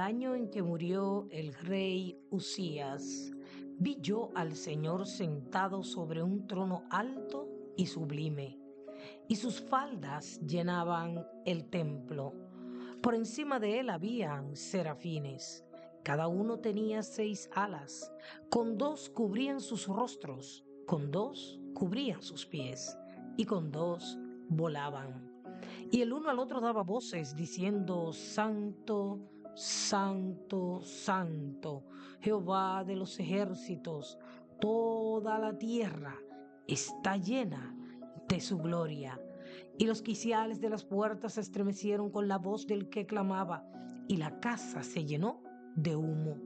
año en que murió el rey Usías, vi yo al Señor sentado sobre un trono alto y sublime, y sus faldas llenaban el templo. Por encima de él habían serafines. Cada uno tenía 6 alas. Con 2 cubrían sus rostros, con 2 cubrían sus pies, y con 2 volaban. Y el uno al otro daba voces diciendo: Santo, Santo, Santo, Jehová de los ejércitos, toda la tierra está llena de su gloria. Y los quiciales de las puertas se estremecieron con la voz del que clamaba, y la casa se llenó de humo.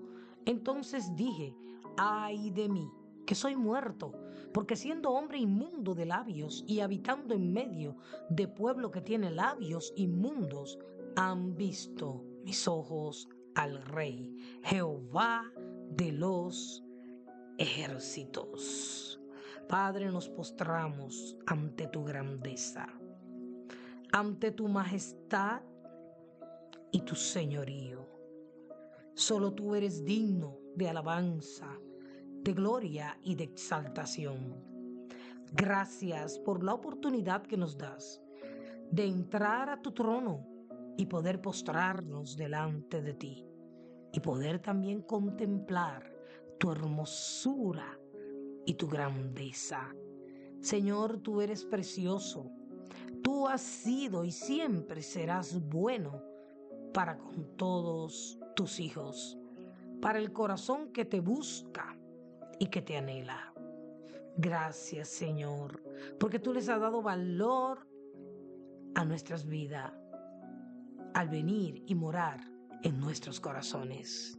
Entonces dije: ay de mí, que soy muerto, porque siendo hombre inmundo de labios y habitando en medio de pueblo que tiene labios inmundos, han visto mis ojos al Rey, Jehová de los ejércitos. Padre, nos postramos ante tu grandeza, ante tu majestad y tu señorío. Solo tú eres digno de alabanza, de gloria y de exaltación. Gracias por la oportunidad que nos das de entrar a tu trono y poder postrarnos delante de ti y poder también contemplar tu hermosura y tu grandeza. Señor, tú eres precioso. Tú has sido y siempre serás bueno para con todos tus hijos, para el corazón que te busca y que te anhela. Gracias, Señor, porque tú les has dado valor a nuestras vidas al venir y morar en nuestros corazones.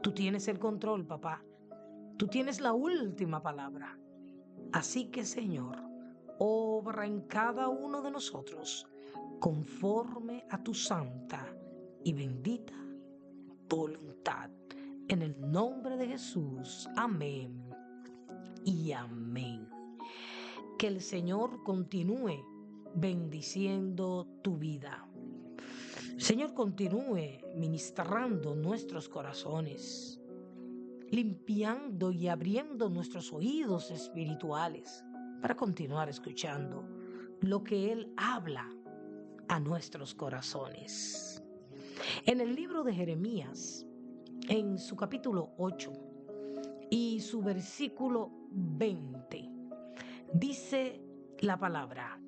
Tú tienes el control, papá. Tú tienes la última palabra. Así que, Señor, obra en cada uno de nosotros conforme a tu santa y bendita voluntad. En el nombre de Jesús. Amén y amén. Que el Señor continúe bendiciendo tu vida. Señor, continúe ministrando nuestros corazones, limpiando y abriendo nuestros oídos espirituales para continuar escuchando lo que Él habla a nuestros corazones. En el libro de Jeremías, en su capítulo 8 y su versículo 20, dice la palabra: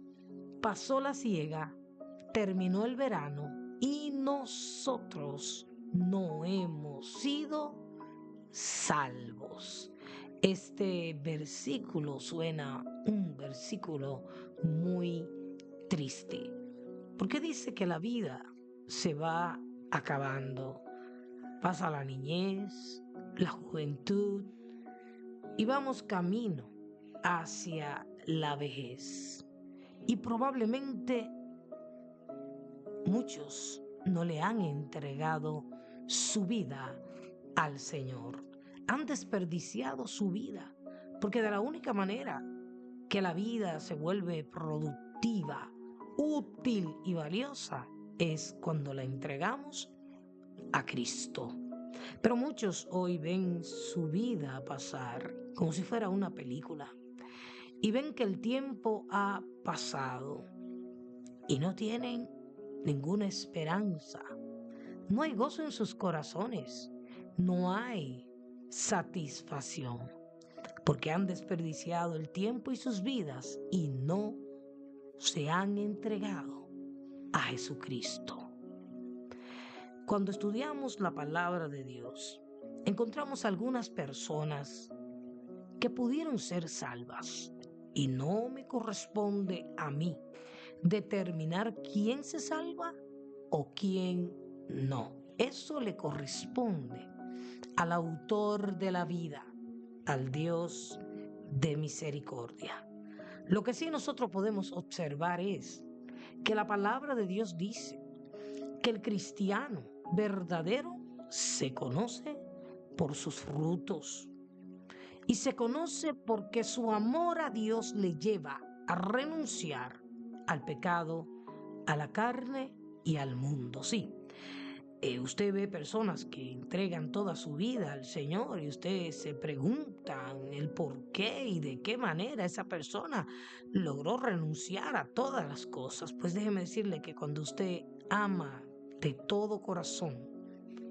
pasó la siega, terminó el verano y nosotros no hemos sido salvos. Este versículo suena un versículo muy triste, porque dice que la vida se va acabando. Pasa la niñez, la juventud y vamos camino hacia la vejez. Y probablemente muchos no le han entregado su vida al Señor. Han desperdiciado su vida, porque de la única manera que la vida se vuelve productiva, útil y valiosa es cuando la entregamos a Cristo. Pero muchos hoy ven su vida pasar como si fuera una película y ven que el tiempo ha pasado y no tienen ninguna esperanza. No hay gozo en sus corazones. No hay satisfacción, porque han desperdiciado el tiempo y sus vidas y no se han entregado a Jesucristo. Cuando estudiamos la palabra de Dios, encontramos algunas personas que pudieron ser salvas y no me corresponde a mí determinar quién se salva o quién no. Eso le corresponde al autor de la vida, al Dios de misericordia. Lo que sí nosotros podemos observar es que la palabra de Dios dice que el cristiano verdadero se conoce por sus frutos y se conoce porque su amor a Dios le lleva a renunciar al pecado, a la carne y al mundo. Sí, Usted ve personas que entregan toda su vida al Señor y usted se pregunta el por qué y de qué manera esa persona logró renunciar a todas las cosas. Pues déjeme decirle que cuando usted ama de todo corazón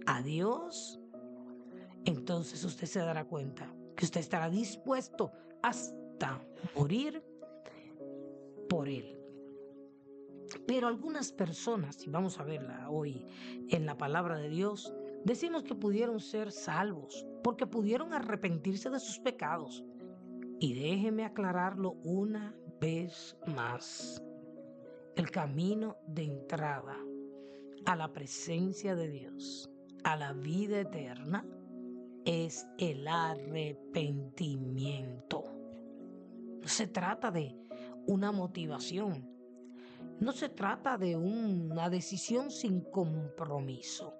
a Dios, entonces usted se dará cuenta que usted estará dispuesto hasta morir por Él. Pero algunas personas, y vamos a verla hoy en la palabra de Dios, decimos que pudieron ser salvos porque pudieron arrepentirse de sus pecados. Y déjeme aclararlo una vez más. El camino de entrada a la presencia de Dios, a la vida eterna, es el arrepentimiento. No se trata de una motivación. No se trata de una decisión sin compromiso.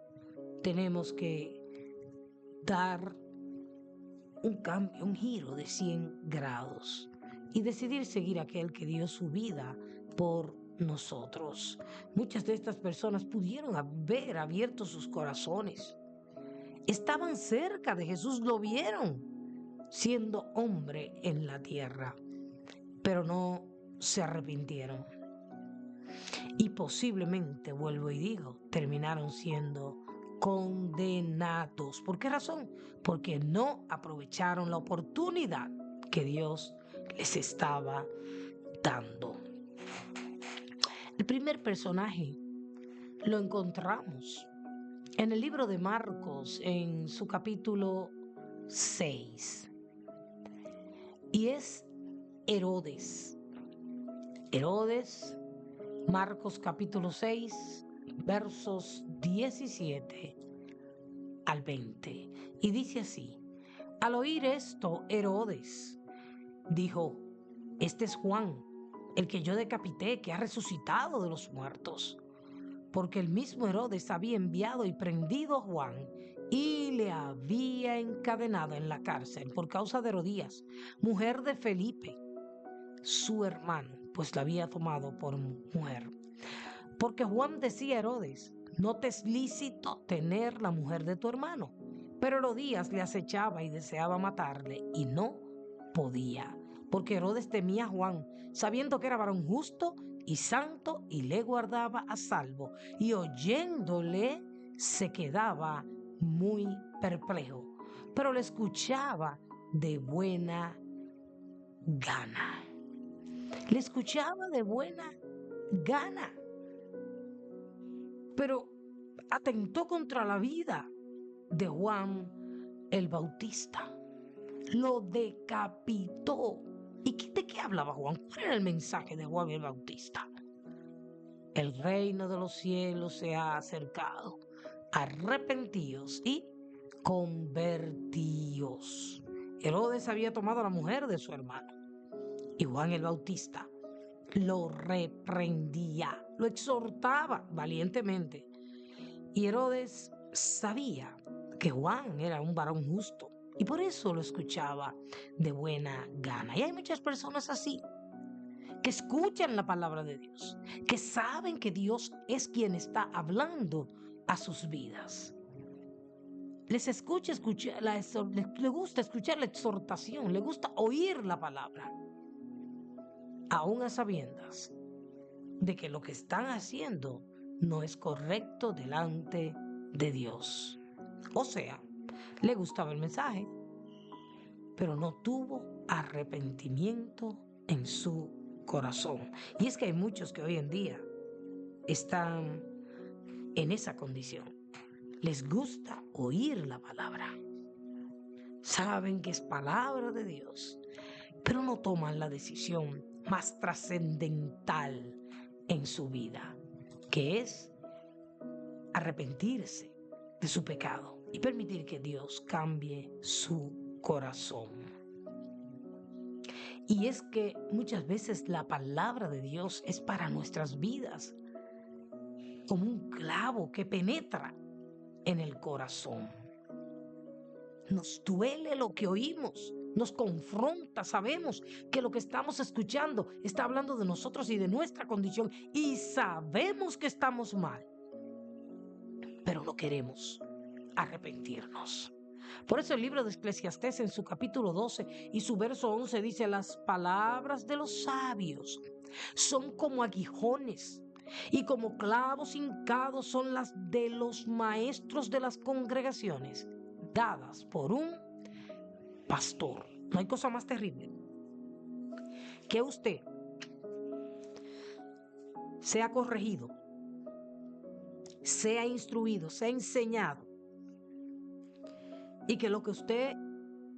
Tenemos que dar un cambio, un giro de 100 grados y decidir seguir a aquel que dio su vida por nosotros. Muchas de estas personas pudieron haber abierto sus corazones. Estaban cerca de Jesús, lo vieron siendo hombre en la tierra, pero no se arrepintieron. Y posiblemente, vuelvo y digo, terminaron siendo condenados. ¿Por qué razón? Porque no aprovecharon la oportunidad que Dios les estaba dando. El primer personaje lo encontramos en el libro de Marcos, en su capítulo 6. Y es Herodes. Herodes, Marcos capítulo 6, versos 17 al 20. Y dice así: al oír esto, Herodes dijo: este es Juan, el que yo decapité, que ha resucitado de los muertos. Porque el mismo Herodes había enviado y prendido a Juan y le había encadenado en la cárcel por causa de Herodías, mujer de Felipe, su hermano, pues la había tomado por mujer. Porque Juan decía a Herodes: no te es lícito tener la mujer de tu hermano. Pero Herodías le acechaba y deseaba matarle, y no podía, porque Herodes temía a Juan, sabiendo que era varón justo y santo, y le guardaba a salvo. Y oyéndole se quedaba muy perplejo, pero le escuchaba de buena gana. Le escuchaba de buena gana. Pero atentó contra la vida de Juan el Bautista. Lo decapitó. ¿Y de qué hablaba Juan? ¿Cuál era el mensaje de Juan el Bautista? El reino de los cielos se ha acercado. Arrepentíos y convertíos. Herodes había tomado a la mujer de su hermano. Y Juan el Bautista lo reprendía, lo exhortaba valientemente. Y Herodes sabía que Juan era un varón justo y por eso lo escuchaba de buena gana. Y hay muchas personas así, que escuchan la palabra de Dios, que saben que Dios es quien está hablando a sus vidas. Les le gusta escuchar la exhortación, le gusta oír la palabra, aún a sabiendas de que lo que están haciendo no es correcto delante de Dios. O sea, le gustaba el mensaje, pero no tuvo arrepentimiento en su corazón. Y es que hay muchos que hoy en día están en esa condición. Les gusta oír la palabra. Saben que es palabra de Dios, pero no toman la decisión más trascendental en su vida, que es arrepentirse de su pecado y permitir que Dios cambie su corazón. Y es que muchas veces la palabra de Dios es para nuestras vidas como un clavo que penetra en el corazón. Nos duele lo que oímos, nos confronta, sabemos que lo que estamos escuchando está hablando de nosotros y de nuestra condición y sabemos que estamos mal. Pero no queremos arrepentirnos. Por eso el libro de Eclesiastés en su capítulo 12 y su verso 11 dice: las palabras de los sabios son como aguijones y como clavos hincados son las de los maestros de las congregaciones, dadas por un pastor. No hay cosa más terrible que usted sea corregido, sea instruido, sea enseñado, y que lo que usted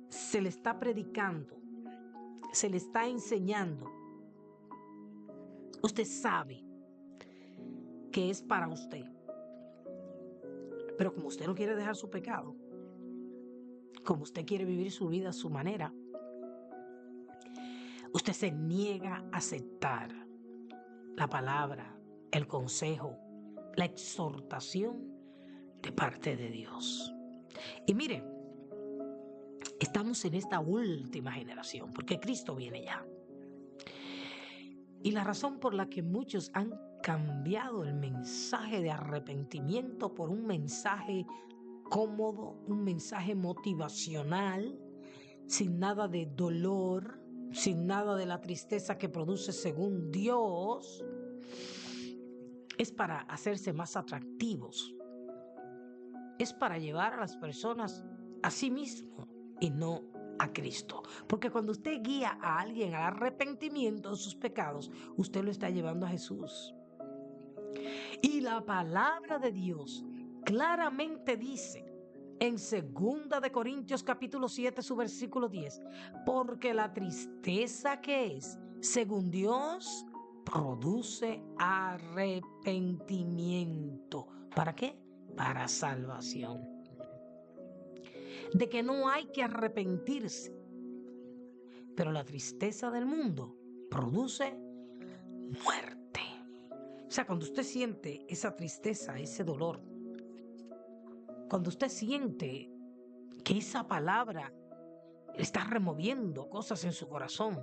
se le está predicando, se le está enseñando, usted sabe que es para usted. Pero como usted no quiere dejar su pecado, como usted quiere vivir su vida a su manera, usted se niega a aceptar la palabra, el consejo, la exhortación de parte de Dios. Y miren, estamos en esta última generación porque Cristo viene ya. Y la razón por la que muchos han cambiado el mensaje de arrepentimiento por un mensaje cómodo, un mensaje motivacional, sin nada de dolor, sin nada de la tristeza que produce según Dios, es para hacerse más atractivos. Es para llevar a las personas a sí mismo y no a Cristo. Porque cuando usted guía a alguien al arrepentimiento de sus pecados, usted lo está llevando a Jesús. Y la palabra de Dios claramente dice en 2 de Corintios capítulo 7, su versículo 10, porque la tristeza que es, según Dios, produce arrepentimiento. ¿Para qué? Para salvación. De que no hay que arrepentirse. Pero la tristeza del mundo produce muerte. O sea, cuando usted siente esa tristeza, ese dolor, cuando usted siente que esa palabra está removiendo cosas en su corazón,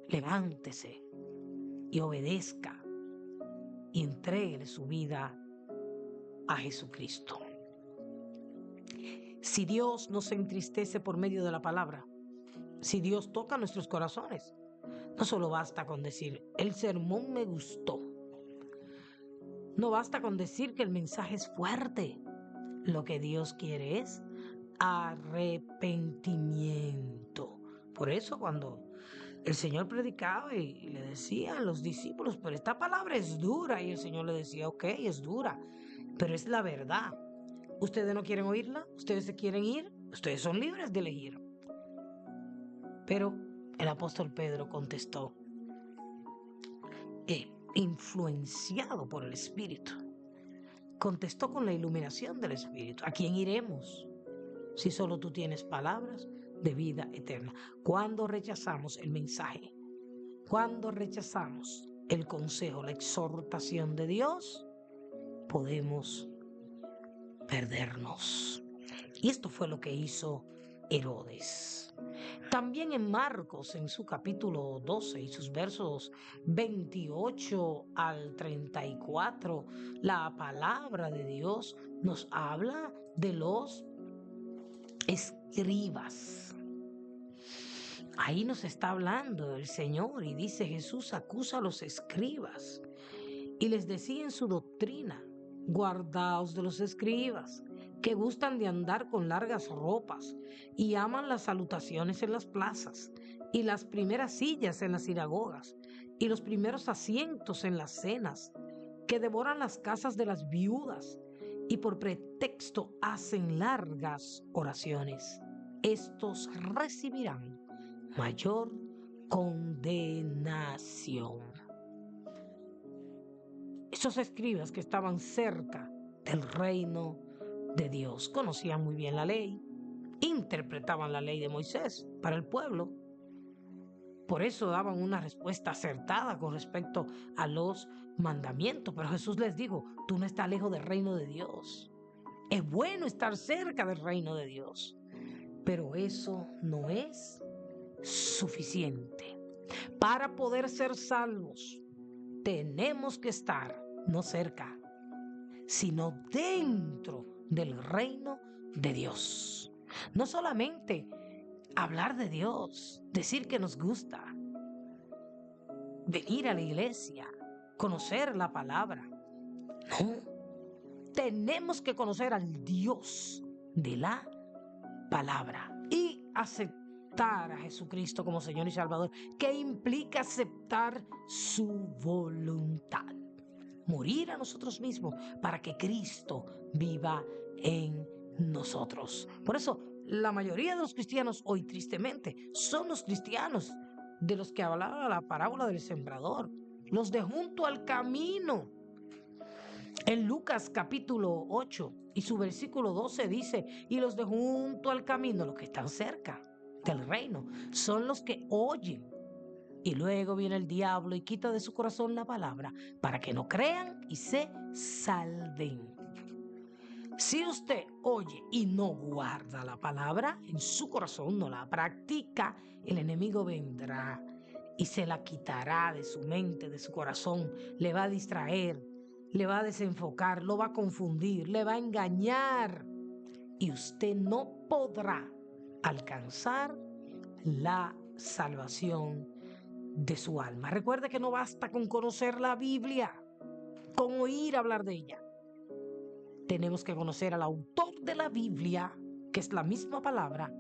levántese y obedezca y entréguele su vida a Jesucristo. Si Dios no se entristece por medio de la palabra, si Dios toca nuestros corazones, no solo basta con decir, el sermón me gustó. No basta con decir que el mensaje es fuerte. Lo que Dios quiere es arrepentimiento. Por eso cuando el Señor predicaba y le decía a los discípulos, pero esta palabra es dura, y el Señor le decía, ok, es dura, pero es la verdad. ¿Ustedes no quieren oírla? ¿Ustedes se quieren ir? Ustedes son libres de elegir. Pero el apóstol Pedro contestó, influenciado por el Espíritu, contestó con la iluminación del Espíritu. ¿A quién iremos si solo tú tienes palabras de vida eterna? Cuando rechazamos el mensaje, cuando rechazamos el consejo, la exhortación de Dios, podemos perdernos. Y esto fue lo que hizo Herodes. También en Marcos, en su capítulo 12 y sus versos 28 al 34, la palabra de Dios nos habla de los escribas. Ahí nos está hablando el Señor y dice: Jesús acusa a los escribas y les decía en su doctrina: guardaos de los escribas, que gustan de andar con largas ropas y aman las salutaciones en las plazas y las primeras sillas en las sinagogas y los primeros asientos en las cenas, que devoran las casas de las viudas y por pretexto hacen largas oraciones. Estos recibirán mayor condenación. Esos escribas que estaban cerca del reino de Dios conocían muy bien la ley, interpretaban la ley de Moisés para el pueblo. Por eso daban una respuesta acertada con respecto a los mandamientos. Pero Jesús les dijo: tú no estás lejos del reino de Dios. Es bueno estar cerca del reino de Dios, pero eso no es suficiente. Para poder ser salvos, tenemos que estar no cerca, sino dentro del reino de Dios. No solamente hablar de Dios, decir que nos gusta, venir a la iglesia, conocer la palabra. No, tenemos que conocer al Dios de la palabra y aceptar a Jesucristo como Señor y Salvador, que implica aceptar su voluntad. Morir a nosotros mismos para que Cristo viva en nosotros. Por eso, la mayoría de los cristianos hoy, tristemente, son los cristianos de los que hablaba la parábola del sembrador, los de junto al camino. En Lucas capítulo 8 y su versículo 12 dice, y los de junto al camino, los que están cerca del reino, son los que oyen. Y luego viene el diablo y quita de su corazón la palabra para que no crean y se salven. Si usted oye y no guarda la palabra en su corazón, no la practica, el enemigo vendrá y se la quitará de su mente, de su corazón, le va a distraer, le va a desenfocar, lo va a confundir, le va a engañar y usted no podrá alcanzar la salvación de su alma. Recuerde que no basta con conocer la Biblia, con oír hablar de ella. Tenemos que conocer al autor de la Biblia, que es la misma palabra,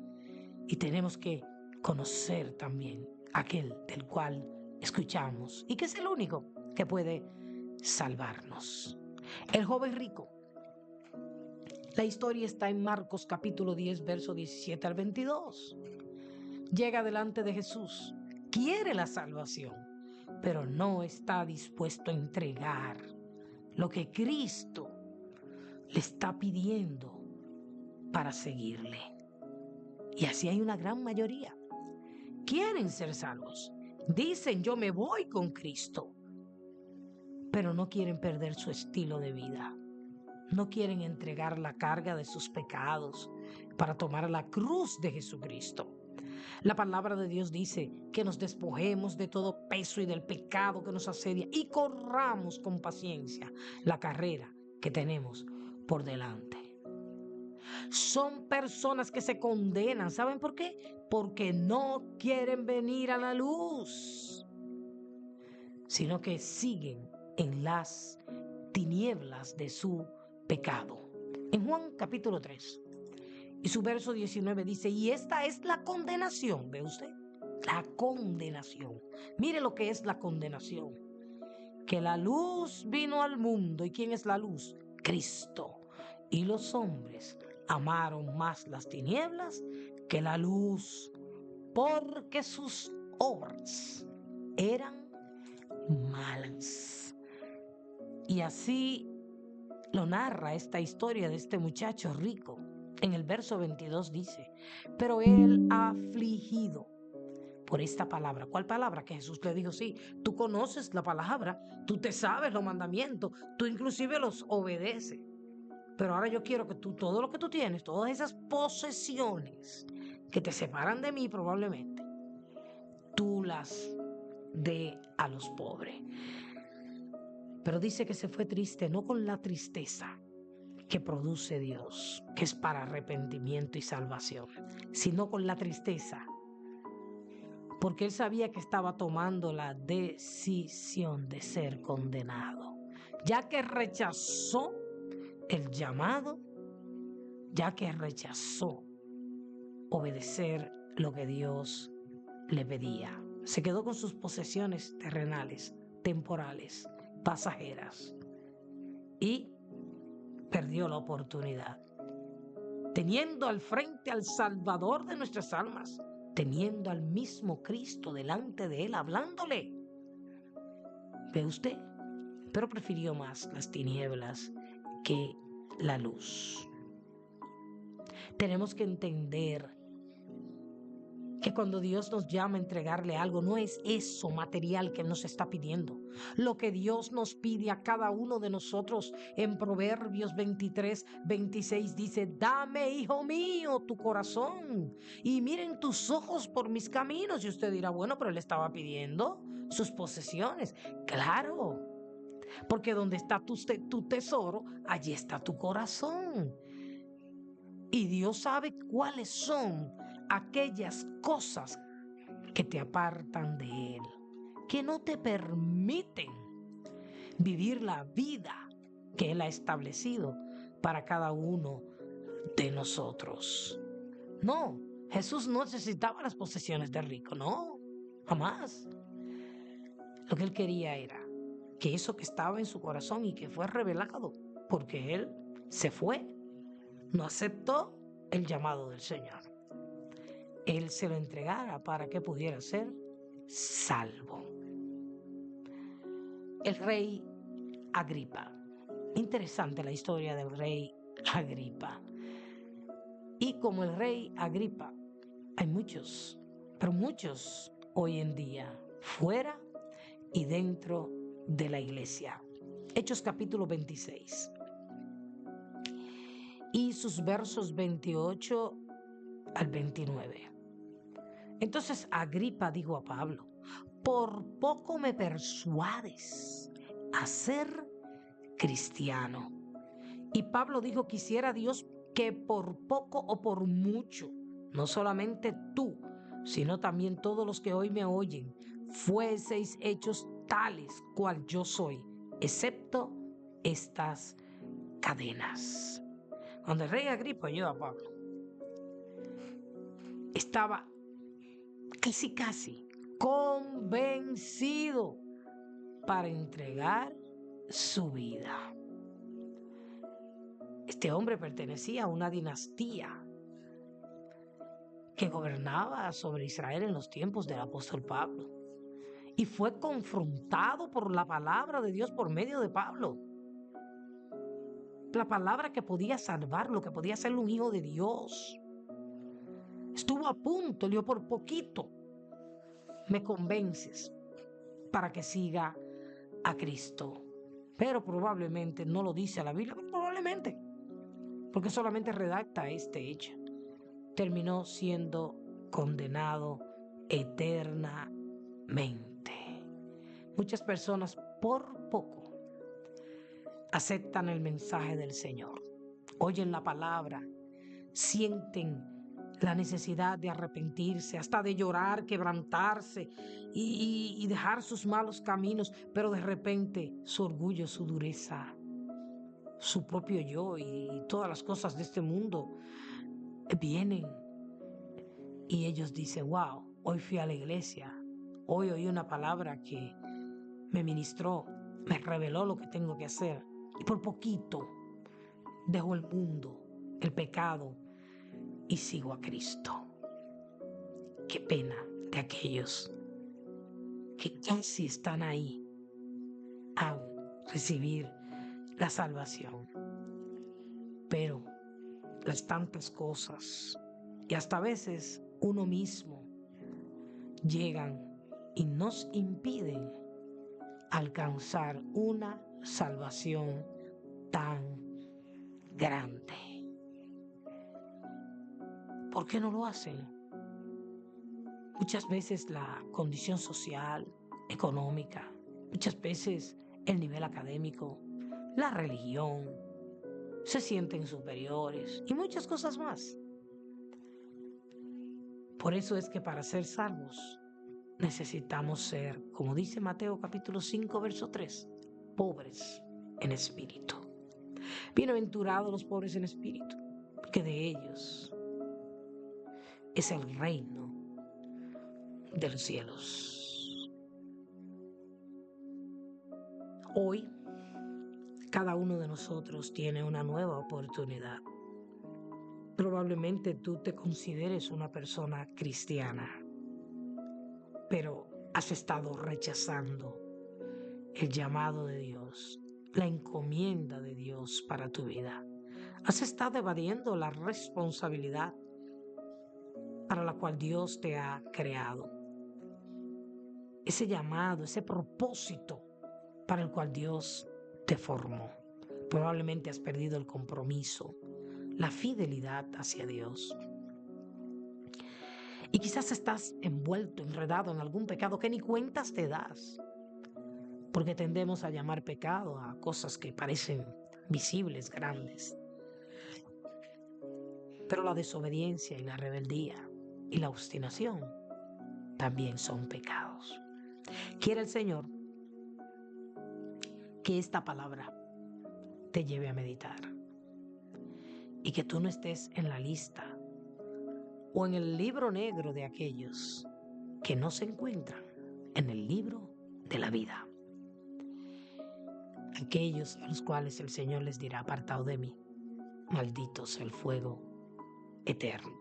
y tenemos que conocer también aquel del cual escuchamos y que es el único que puede salvarnos. El joven rico. La historia está en Marcos capítulo 10, verso 17 al 22. Llega delante de Jesús, quiere la salvación, pero no está dispuesto a entregar lo que Cristo le está pidiendo para seguirle. Y así hay una gran mayoría. Quieren ser salvos. Dicen, yo me voy con Cristo, pero no quieren perder su estilo de vida. No quieren entregar la carga de sus pecados para tomar la cruz de Jesucristo. La palabra de Dios dice que nos despojemos de todo peso y del pecado que nos asedia y corramos con paciencia la carrera que tenemos por delante. Son personas que se condenan. ¿Saben por qué? Porque no quieren venir a la luz, sino que siguen en las tinieblas de su pecado. En Juan capítulo 3 y su verso 19 dice, y esta es la condenación, ¿ve usted? La condenación. Mire lo que es la condenación. Que la luz vino al mundo. ¿Y quién es la luz? Cristo. Y los hombres amaron más las tinieblas que la luz, porque sus obras eran malas. Y así lo narra esta historia de este muchacho rico. En el verso 22 dice, pero él afligido por esta palabra. ¿Cuál palabra? Que Jesús le dijo, sí, tú conoces la palabra, tú te sabes los mandamientos, tú inclusive los obedeces. Pero ahora yo quiero que tú, todo lo que tú tienes, todas esas posesiones que te separan de mí probablemente, tú las dé a los pobres. Pero dice que se fue triste, no con la tristeza que produce Dios, que es para arrepentimiento y salvación, sino con la tristeza, porque él sabía que estaba tomando la decisión de ser condenado, ya que rechazó el llamado, ya que rechazó obedecer lo que Dios le pedía. Se quedó con sus posesiones terrenales, temporales, pasajeras, y perdió la oportunidad. Teniendo al frente al Salvador de nuestras almas, teniendo al mismo Cristo delante de él, hablándole. ¿Ve usted? Pero prefirió más las tinieblas que la luz. Tenemos que entender que cuando Dios nos llama a entregarle algo, no es eso material que Él nos está pidiendo. Lo que Dios nos pide a cada uno de nosotros en Proverbios 23, 26 dice, dame, hijo mío, tu corazón y miren tus ojos por mis caminos. Y usted dirá, bueno, pero Él estaba pidiendo sus posesiones. Claro, Porque donde está tu tesoro, allí está tu corazón. Y Dios sabe cuáles son aquellas cosas que te apartan de Él, que no te permiten vivir la vida que Él ha establecido para cada uno de nosotros. No, Jesús no necesitaba las posesiones del rico, no, jamás. Lo que Él quería era que eso que estaba en su corazón y que fue revelado, porque Él se fue, no aceptó el llamado del Señor. Él se lo entregara para que pudiera ser salvo. El rey Agripa. Interesante la historia del rey Agripa. Y como el rey Agripa, hay muchos, pero muchos hoy en día, fuera y dentro de la iglesia. Hechos capítulo 26. Y sus versos 28 al 29. Entonces Agripa dijo a Pablo: por poco me persuades a ser cristiano. Y Pablo dijo: quisiera Dios que por poco o por mucho, no solamente tú, sino también todos los que hoy me oyen, fueseis hechos tales cual yo soy, excepto estas cadenas. Cuando el rey Agripa oyó a Pablo, estaba casi convencido para entregar su vida. Este hombre pertenecía a una dinastía que gobernaba sobre Israel en los tiempos del apóstol Pablo y fue confrontado por la palabra de Dios por medio de Pablo. La palabra que podía salvarlo, que podía hacerlo un hijo de Dios. Estuvo a punto, le dijo: por poquito me convences para que siga a Cristo. Pero probablemente no lo dice la Biblia, probablemente, porque solamente redacta este hecho. Terminó siendo condenado eternamente. Muchas personas por poco aceptan el mensaje del Señor, oyen la palabra, sienten la necesidad de arrepentirse, hasta de llorar, quebrantarse y dejar sus malos caminos, pero de repente su orgullo, su dureza, su propio yo y todas las cosas de este mundo vienen y ellos dicen: wow, hoy fui a la iglesia, hoy oí una palabra que me ministró, me reveló lo que tengo que hacer, y por poquito dejo el mundo, el pecado, y sigo a Cristo. Qué pena de aquellos que casi están ahí a recibir la salvación, pero las tantas cosas y hasta a veces uno mismo llegan y nos impiden alcanzar una salvación tan grande. ¿Por qué no lo hacen? Muchas veces la condición social, económica, muchas veces el nivel académico, la religión, se sienten superiores y muchas cosas más. Por eso es que para ser salvos necesitamos ser, como dice Mateo capítulo 5, verso 3, pobres en espíritu. Bienaventurados los pobres en espíritu, porque de ellos es el reino de los cielos. Hoy, cada uno de nosotros tiene una nueva oportunidad. Probablemente tú te consideres una persona cristiana, pero has estado rechazando el llamado de Dios, la encomienda de Dios para tu vida. Has estado evadiendo la responsabilidad para la cual Dios te ha creado. Ese llamado, ese propósito para el cual Dios te formó. Probablemente has perdido el compromiso, la fidelidad hacia Dios. Y quizás estás envuelto, enredado en algún pecado que ni cuentas te das. porque tendemos a llamar pecado a cosas que parecen visibles, grandes. Pero la desobediencia y la rebeldía y la obstinación también son pecados. Quiere el Señor que esta palabra te lleve a meditar y que tú no estés en la lista o en el libro negro de aquellos que no se encuentran en el libro de la vida. Aquellos a los cuales el Señor les dirá: apartado de mí, malditos el fuego eterno.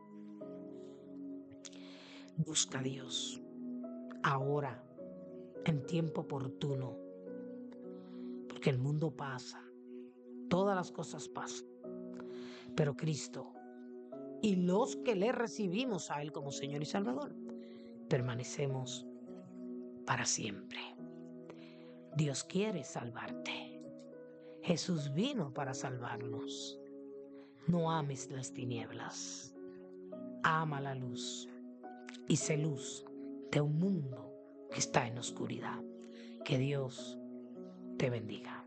Busca a Dios ahora, en tiempo oportuno, porque el mundo pasa, todas las cosas pasan, pero Cristo y los que le recibimos a Él como Señor y Salvador, permanecemos para siempre. Dios quiere salvarte. Jesús vino para salvarnos. No ames las tinieblas. Ama la luz y sé luz de un mundo que está en oscuridad. Que Dios te bendiga.